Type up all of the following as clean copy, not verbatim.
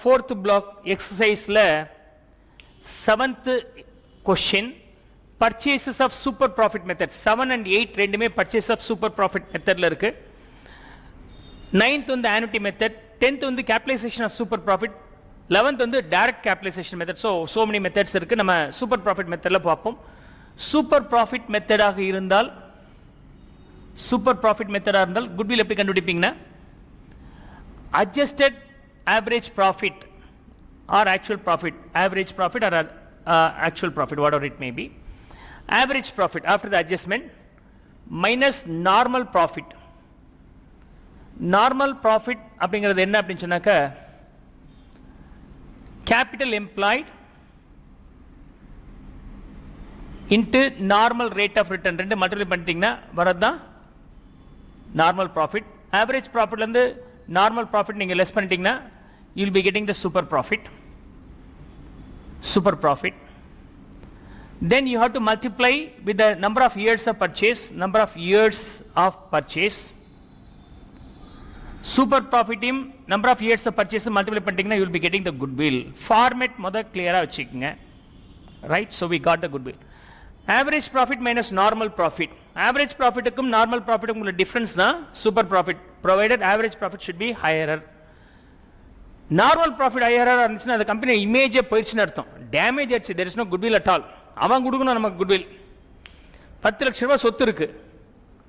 Fourth block exercise la seventh question, purchases of super profit method. 7 and 8 ரெண்டுமே purchase of super profit method ல இருக்கு. 9th வந்து annuity method, 10th வந்து capitalization of super profit, 11th வந்து direct capitalization method. So many methods இருக்கு. நம்ம super profit method ல பார்ப்போம். super profit method ஆக இருந்தால் goodwill எப்படி கண்டுபிடிப்பீங்கன்னா adjusted average profit or actual profit, average profit or actual profit, whatever it may be, average profit after the adjustment minus normal profit. Normal profit அப்படிங்கிறது என்ன அப்படின்னு சொன்னாக்க capital employed into normal rate of return ரெண்டு multiply பண்ணிட்டீங்கன்னா வரதுதான் normal profit. Average profit இருந்து normal profit நீங்க less பண்ணிட்டீங்கன்னா you will be getting the super profit. Then you have to multiply with the number of years of purchase, super profit in number of years of purchase multiply பண்ணிட்டீங்கன்னா you will be getting the goodwill. Format முத clear-ஆ வச்சுக்கங்க, right? So we got the goodwill. Average profit minus normal profit. Average profit க்கும் normal profit க்கும் உள்ள difference தான் super profit, provided average profit should be higher. Normal profit higher இருந்துச்சுன்னா அந்த company இமேஜே போயிடுச்சுன்னு அர்த்தம். டேமேஜ் ஆச்சு, there is no goodwill at all. அவன் கொடுக்கணும் நமக்கு goodwill. 10 லட்சம் ரூபாய் சொத்து இருக்கு,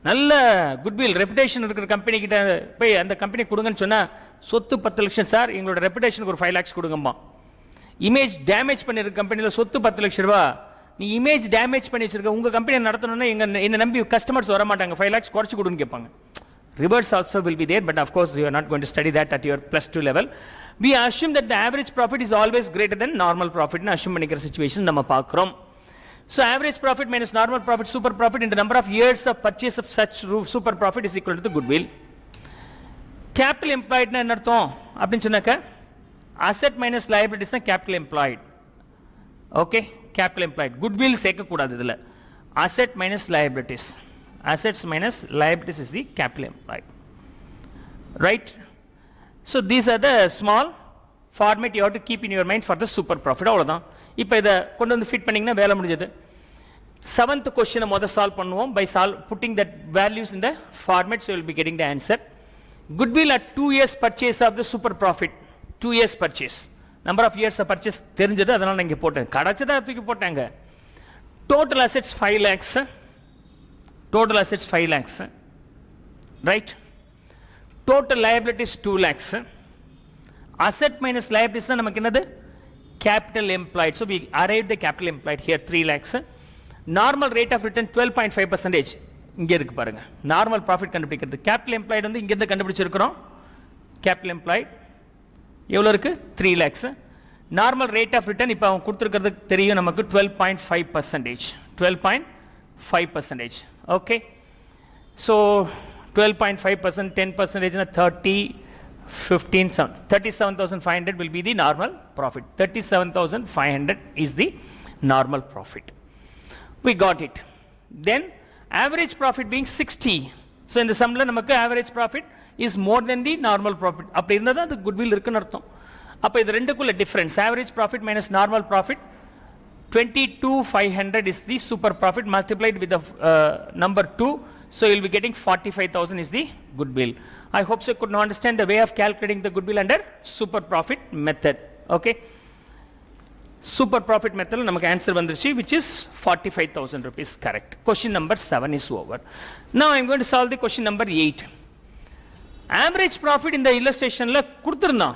நல்ல goodwill ரெப்புடேஷன் இருக்கிற கம்பெனி கிட்ட போய் அந்த கம்பெனி கொடுங்கன்னு சொன்னா சொத்து 10 லட்சம் சார், எங்களோட ரெப்புடேஷனுக்கு ஒரு 5 lakhs கொடுங்கம்மா. இமேஜ் டேமேஜ் பண்ணிருக்க கம்பெனியில் சொத்து 10 லட்சம் ரூபாய், நீ இமேஜ் டேமேஜ் பண்ணி வச்சிருக்க உங்க கம்பெனி நடத்தணும்னா என்ன நம்பி கஸ்டமர்ஸ் வர மாட்டாங்க, 5 lakhs குறைச்சு கொடுன்னு கேட்பாங்க. Reverse also will be there, but of course you are not going to study that at your +2 level. We assume that the average profit is always greater than normal profit னு assume பண்ணிக்கிற situation நம்ம பார்க்கிறோம். So average profit minus normal profit, super profit into number of years of purchase of such super profit is equal to the goodwill. Capital employed னா என்ன அர்த்தம் அப்படின்னு சொன்னாக்க asset minus liabilities தான் capital employed. Okay, capital employed. Goodwill சேர்க்க கூடாது இதுல. Asset minus liabilities. Assets minus liabilities is the capital employed. Right? So these are the small format you have to keep in your mind for the super profit. அவ்வளவுதான். இப்போ இதை கொண்டு வந்து fit பண்ணிங்கன்னா வேலை முடிஞ்சது. 7th question முதல்ல solve பண்ணுவோம் by putting that values in the format, so you will be getting the answer. Goodwill at 2 years purchase of the super profit. 2 years purchase. Number of years of purchase தெரிஞ்சது, அதனால நான் இங்கே போட்டேன். கடைச்சதா தூக்கி போட்டாங்க. Total assets 5 lakhs. Right? Total liabilities 2 lakhs. Asset minus liabilities தான் நமக்கு என்னது? Capital employed. So we arrived the capital employed here 3 lakhs. Normal rate of return 12.5%. இங்க இருக்கு பாருங்க. Normal profit கண்டுபிடிக்கிறது. Capital employed வந்து இங்க இருந்து கண்டுபிடிச்சிருக்கிறோம். Capital employed எவ்வளவு இருக்கு? 3 lakhs. Normal rate of return இப்போ அவங்க கொடுத்திருக்கிறது தெரியும் நமக்கு 12.5%. 12.5%. Okay. So 12.5%, 10% na 30, 15, 37,500 will be the normal profit. 37,500 is the normal profit. We got it. Then average profit being 60. So in the sum la namakku average profit is more than the normal profit. அப்படி இருந்தா தான் அது goodwill இருக்குன்னு அர்த்தம். அப்ப இது ரெண்டுக்குள்ள difference, average profit minus normal profit, 22,500 is the super profit multiplied with the number 2. So you will be getting 45,000 is the goodwill. I hope so you could understand the way of calculating the goodwill under super profit method. Okay. Super profit method namak answer vandiruchi, which is 45,000 rupees, correct. Question number 7 is over. Now I am going to solve the question number 8. Average profit in the illustration la kuduthirna.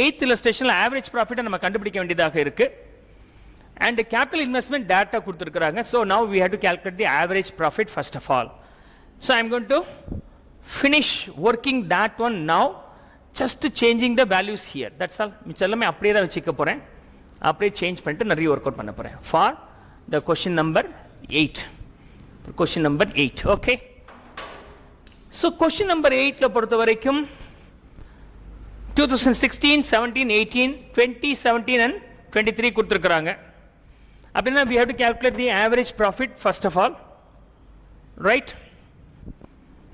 8th illustration la average profit நம்ம கண்டுபிடிக்க வேண்டியதாக இருக்கு. And the capital investment data கொடுத்திருக்காங்க. So now we have to calculate the average profit first of all. So I am going to finish working that one now, just changing the values here. That's all. மிச்சம் எல்லாமே அப்படியே தான் வச்சுக்க போறேன். அப்படியே change பண்ணிட்டு நிறைய ஒர்க் அவுட் பண்ண போறேன் for the question number 8. Question number 8. Okay. So question number 8 ல பொறுத்த வரைக்கும் 2016, 17, 18, 20, 17 and 23 கொடுத்திருக்காங்க. அப்படின்னா we have to calculate the average profit first of all, right?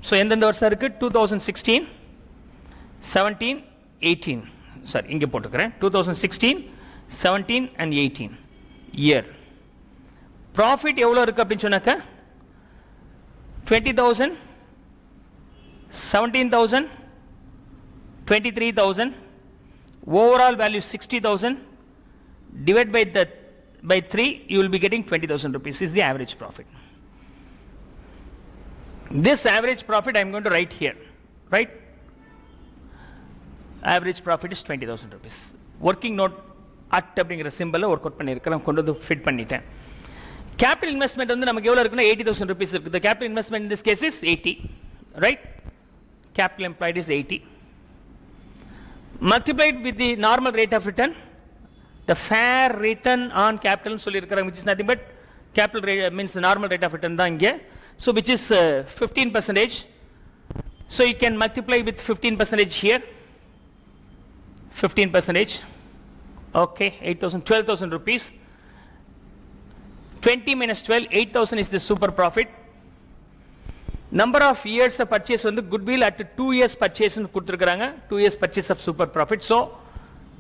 So எந்தெந்த வருஷம் இருக்கு? 2016, 17, 18, sorry, இங்கே போட்டுக்கிறேன் 2016, 17 and 18 year. Profit எவ்வளோ இருக்குது அப்படின்னு சொன்னாக்க 20,000, 17,000, 23,000, overall value 60,000, divide by 3, you will be getting 20,000 rupees is the average profit. This average profit I am going to write here, right? Average profit is 20,000 rupees. Working note at அப்படிங்கிற சிம்பிளை work out பண்ணியிருக்கிறேன், கொண்டு வந்து fit பண்ணிட்டேன். Capital investment வந்து நமக்கு எவ்வளோ இருக்குன்னா 80,000 rupees இருக்குது. The capital investment in this case is 80, right? Capital employed is 80. Multiplied with the normal rate of return, the fair return on capital சொல்லியிருக்கிறேன், which is nothing but capital rate means the normal rate of return தான் இங்கே. So which is 15%. So you can multiply with 15% here. 15%. Okay, 8,000, 12,000 rupees. 20 minus 12, 8,000 is the super profit. Number of years of purchase வந்து goodwill at 2 years purchase கொடுத்துருக்காங்க, 2 years purchase of super profit. So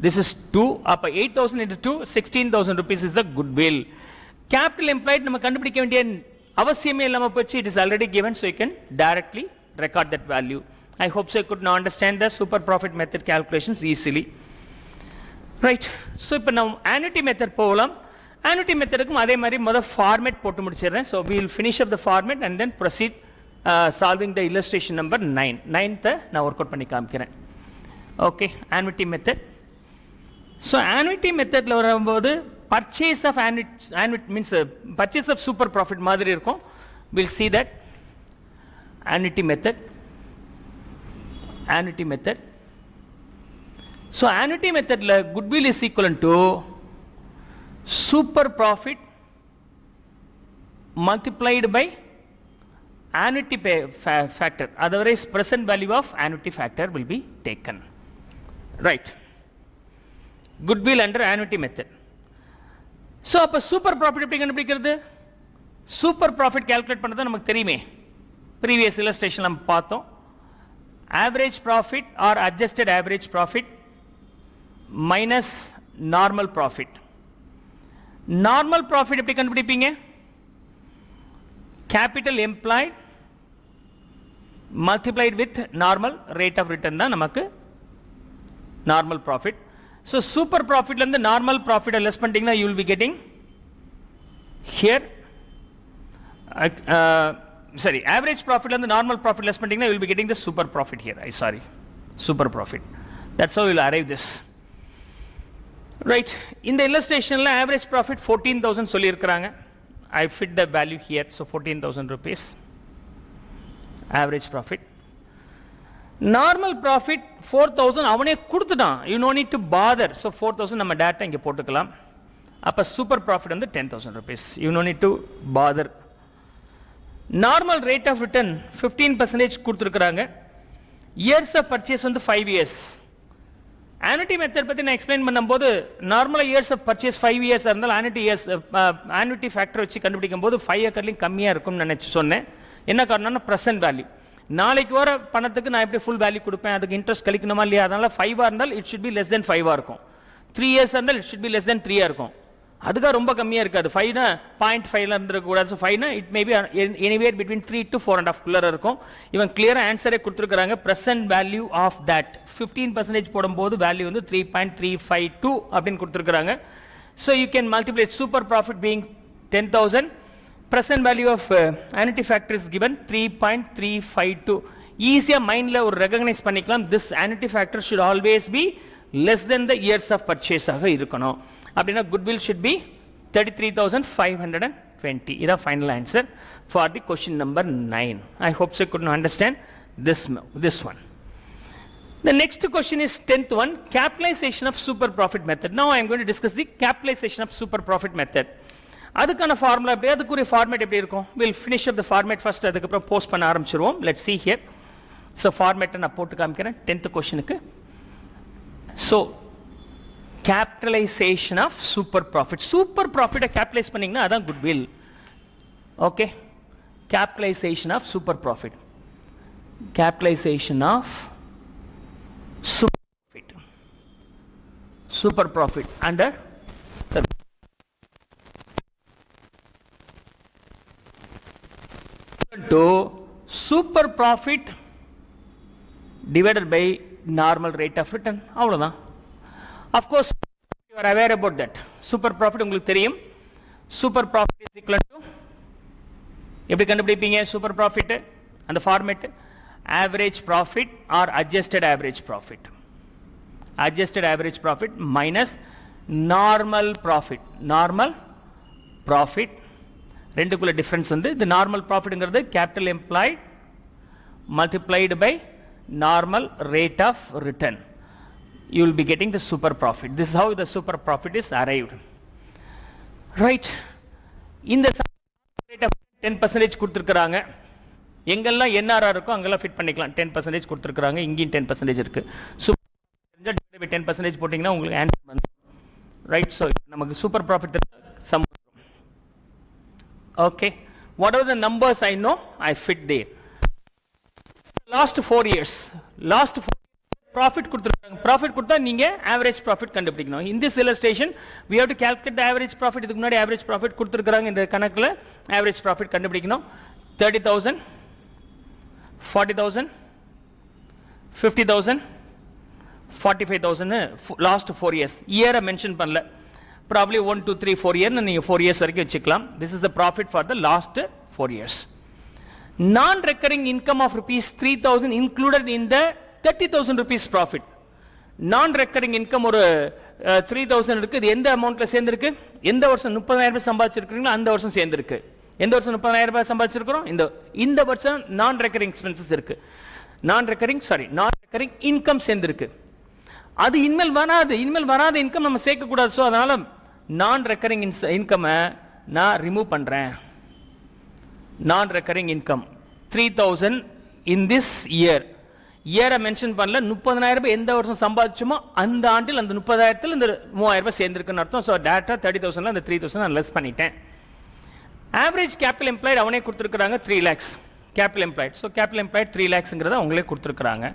this is 2, அப்போ 8,000 into 2, 16,000 rupees is the goodwill. Capital employed நம்ம கண்டுபிடிக்க வேண்டிய அவசியமே இல்லாமல் போச்சு, it is already given, so you can directly record that value. I hope so you could now understand the super profit method calculations easily. Right, so இப்போ நம்ம annuity method போகலாம். Annuity மெத்தடுக்கும் அதே மாதிரி முதல் ஃபார்மேட் போட்டு முடிச்சிடுறேன். So we will finish up the format and then proceed solving the illustration number 9. 9th நான் work out பண்ணி காமிக்கிறேன். Okay, annuity method. So annuity மெத்தடில் வரும்போது purchase of annuity means purchase of super profit மாதிரி இருக்கும். Will see that annuity method. annuity method. So annuity மெத்தடில் goodwill is equivalent to super profit multiplied by annuity factor, otherwise present value of annuity factor will be taken, right? Goodwill under annuity method. So அப்ப super profit எப்படி கண்டுபிடிக்கிறது? super profit calculate பண்ணது நமக்கு தெரியுமே, previous illustration நம்ம பார்த்தோம். average profit or adjusted average profit minus normal profit. Normal profit எப்படி கண்டுபிடிப்பீங்க? Capital employed multiplied with normal rate of return தான் நமக்கு நார்மல் ப்ராஃபிட். ஸோ சூப்பர் ப்ராஃபிட்லேருந்து நார்மல் ப்ராஃபிட்டை லெஸ் பண்ணிட்டீங்கன்னா you will be getting here, sorry, average ப்ராஃபிட்லேருந்து normal profit less பண்ணிட்டீங்கன்னா you will be getting the super profit here. Super profit. That's how you will arrive this. Right, இந்த இல்லஸ்ட்ரேஷனில் average profit 14,000 சொல்லியிருக்கிறாங்க. I fit the value here. So 14,000 rupees average profit. Normal profit 4,000 அவனே கொடுத்துட்டான், you no need to bother. So 4,000 நம்ம data இங்கே போட்டுக்கலாம். அப்போ super profit வந்து 10,000 rupees, you no need to bother. Normal rate of return 15% கொடுத்துருக்குறாங்க. Years of purchase வந்து 5 years. annuity method பற்றி நான் எக்ஸ்பிளைன் பண்ணும்போது நார்மலாக இயர்ஸ் ஆஃப் பர்ச்சேஸ் 5 years இருந்தால் annuity ஃபேக்டர் வச்சு கண்டுபிடிக்கும் போது 5 acreலையும் கம்மியாக இருக்கும்னு நினச்சி சொன்னேன். என்ன காரணம்னா ப்ரெசன்ட் வேல்யூ. நாளைக்கு வர பணத்துக்கு நான் எப்படி ஃபுல் வேல்யூ கொடுப்பேன், அதுக்கு இன்ட்ரெஸ்ட் கழிக்கணுமா இல்லையா? அதனால் 5 இருந்தால் it should be less than 5 இருக்கும். 3 years இருந்தால் it should be less than 3 இருக்கும். அதுக்காக ரொம்ப கம்மியாக இருக்காது. 5னா 0.5 இருந்துருக்கூடாது. ஸோ 5னா it maybe anywhere between 3 to 4.5 இருக்கும். இவன் கிளியராக ஆன்சரே கொடுத்துருக்காங்க. ப்ரெசன்ட் வேல்யூ ஆஃப் தட் 15% போடும்போது வேல்யூ வந்து 3.352 அப்படின்னு கொடுத்துருக்காங்க. So you can multiply super profit being 10,000. present value of annuity factor is given 3.352. ஈஸியாக மைண்டில் ஒரு ரெகக்னைஸ் பண்ணிக்கலாம். this annuity factor should always be less than the years of purchase ஆக இருக்கணும். அப்படின்னா goodwill should be 33,520. இதான் final answer for the question number 9. I hope you could understand this one. The next question is 10th one, capitalization of super profit method. Now I am going to discuss the capitalization of super profit method. அதுக்கான formula எப்படி, அதுக்குரிய format எப்படி இருக்கும்? Will finish up the format first, அதுக்கப்புறம் post பண்ண ஆரம்பிச்சிருவோம். Let's see here. So ஃபார்மேட்டை நான் போட்டு காமிக்கிறேன் 10th கொஷனுக்கு. So capitalisation of super profit. Super ப்ராஃபிட்டை கேபிட்டலைஸ் பண்ணிங்கன்னா அதான் goodwill. Okay, capitalisation of super profit. Capitalisation of super profit. super profit under the to super profit divided by normal rate of return. அவ்வளவுதான். Of course you are aware about that. Super profit உங்களுக்கு தெரியும். Super profit is equal to எப்படி கண்டுபிடிப்பீங்க super profit அந்த format average profit or adjusted average profit. Adjusted average profit minus normal profit. Normal profit ரெண்டுக்குள்ள difference வந்து the normal profitங்கிறது capital employed multiplied by normal rate of return. You will be getting the super profit. This is how the super profit is arrived. Right. இந்த rate of 10% கொடுத்திருக்காங்க. எங்கெல்லாம் NRR இருக்கோ அங்கெல்லாம் fit பண்ணிக்கலாம். 10% கொடுத்திருக்காங்க. இங்கேயும் 10% இருக்கு. சூப்பர் 10% போட்டிங்கன்னா உங்களுக்கு ஆன்சர் வந்து ரைட். ஸோ நமக்கு super profit sum. Okay, what are the numbers I know I fit there. Last 4 years profit கொடுத்துருக்காங்க. ப்ராஃபிட் கொடுத்தா நீங்க ஆவரேஜ் ப்ராஃபிட் கண்டுபிடிக்கணும். In this illustration we have to calculate the average profit. இதுக்கு முன்னாடி average profit கொடுத்துருக்காங்க. இந்த கணக்குல average profit கண்டுபிடிக்கணும். 30,000, 40,000, 50,000, 45,000 லாஸ்ட் 4 இயர்ஸ். இயரை மென்ஷன் பண்ணல. probably 1 2 3 4 இயர் நீங்க 4 இயர்ஸ் வரைக்கும் வச்சுக்கலாம். this is the profit for the last 4 years. non recurring income of rupees 3,000 included in the 30,000 rupees profit. non recurring income ஒரு 3,000 இருக்கு. இது எந்த அமௌண்ட்ல சேர்ந்திருக்கு? எந்த வருஷம் 30,000 ரூபாய் சம்பாதிச்சிருக்கீங்களோ அந்த வருஷம் சேர்ந்திருக்கு. எந்த வருஷம் 30,000 ரூபாய் சம்பாதிச்சிருக்கிறோம்? இந்த வருஷம் நான் ரெக்கரிங் எக்ஸ்பென்சஸ் இருக்கு. நான் ரெக்கரிங் இன்கம் சேர்ந்திருக்கு. அது இன்மேல் வராத இன்கம் நம்ம சேர்க்க கூடாது. ஸோ அதனால நான் ரெக்கரிங் இன்கமை நான் ரிமூவ் பண்றேன். நான் ரெக்கரிங் இன்கம் 3,000 இன் திஸ் இயரை மென்ஷன் பண்ணல. 30,000 ரூபாய் எந்த வருஷம் சம்பாதிச்சோமோ அந்த ஆண்டில் அந்த 30,000 இந்த 3,000 ரூபாய் சேர்ந்திருக்குன்னு அர்த்தம். ஸோ டேட்டா 30,000 அந்த 3,000 நான் லெஸ் பண்ணிட்டேன். ஆவரேஜ் கேபிட்டல் எம்ப்ளாய்டு அவனே கொடுத்துருக்காங்க 3 lakhs capital employed. So capital employed 3 lakhsங்கிறத அவங்களே கொடுத்துருக்காங்க.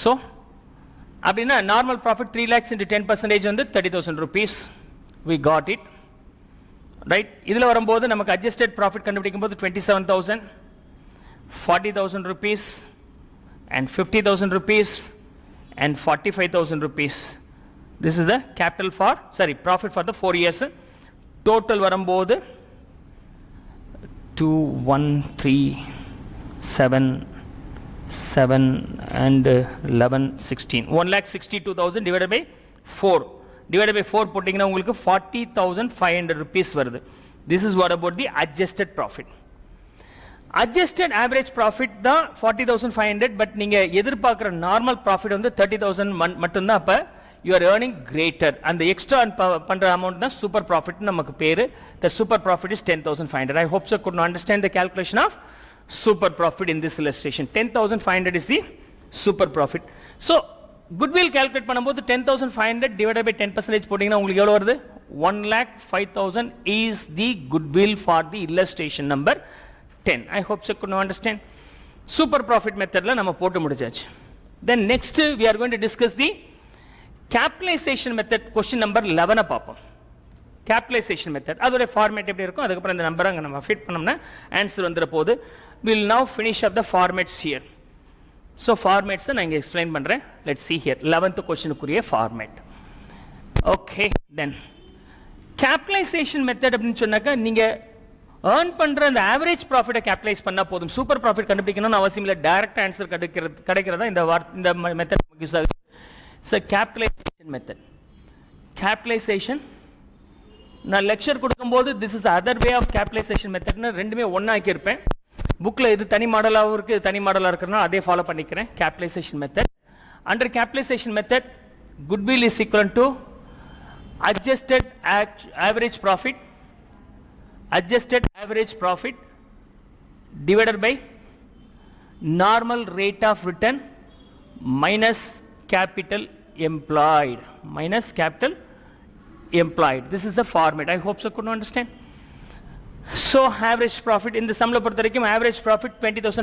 ஸோ அப்படின்னா நார்மல் ப்ராஃபிட் 3 lakhs into 10% வந்து 30,000 rupees. we got it right. இதில் வரும்போது நமக்கு அட்ஜஸ்டட் ப்ராஃபிட் கண்டுபிடிக்கும் போது 27,000, 40,000 rupees and 50,000 rupees and 45,000 rupees. this is the capital for profit for the 4 years. total வரும்போது 2 1 3 7 7 and 11 16 1,62,000 divided by 4 போட்டிங்கன்னா உங்களுக்கு 40,500 rupees வருது. this is what about the adjusted profit. adjusted average profit தான் 40,500. But நீங்க எதிர்பார்க்குற normal profit வந்து 30,000 மட்டும்தான். அப்ப you are earning greater and the extra பண்ற amount தான் super profit நமக்கு பேரு. the super profit is 10,500. I hope so could understand the calculation of super profit in this illustration. 10,500 is the super profit. so goodwill calculate பண்ணும்போது 10,500 divided by 10% போட்டீங்கன்னா உங்களுக்கு எவ்வளவு வருது? 1,05,000 is the goodwill for the illustration number 10. I hope so could understand. super profit methodல நம்ம போட்டு முடிச்சாச்சு. then next we are going to discuss the capitalization method. question number 11 பார்ப்போம். capitalization method அதோட ஃபார்மேட் எப்படி இருக்கும், அதுக்கப்புறம் இந்த நம்பரை அங்கே நம்ம ஃபிட் பண்ணோம்னா ஆன்சர் வந்துட போகுது. we'll now finish up the formats here. so formats நான் இங்கே எக்ஸ்பிளைன் பண்ணுறேன். let's see here 11th கொஸ்டினுக்குரிய format. okay then capitalization method அப்படின்னு சொன்னாக்கா நீங்கள் earn பண்ற அந்த ஆவரேஜ் ப்ராஃபிட்டை கேபிட்டலைஸ் பண்ணா போதும். சூப்பர் ப்ராஃபிட் கண்டுபிடிக்கணும்னு அவசியம் இல்லை. டைரக்ட் ஆன்சர் கிடைக்கிறதா இந்த மெத்தட் யூஸ் ஆகுது. so capitalization method. capitalization நான் லெக்சர் கொடுக்கும்போது this is other way of capitalization method னு ரெண்டுமே ஒண்ணா ஆக்கி இருப்பேன். புக்ல இது தனி மாடலாவும் இருக்கு, தனி மாடலா இருக்குன்னா அதே ஃபாலோ பண்ணிக்கிறேன். capitalization method. under capitalization method goodwill is equal to adjusted average profit divided by normal rate of return minus capital employed. this is the format. I hope so could understand. so average profit in the sum பொறுத்த வரைக்கும் average profit 20,000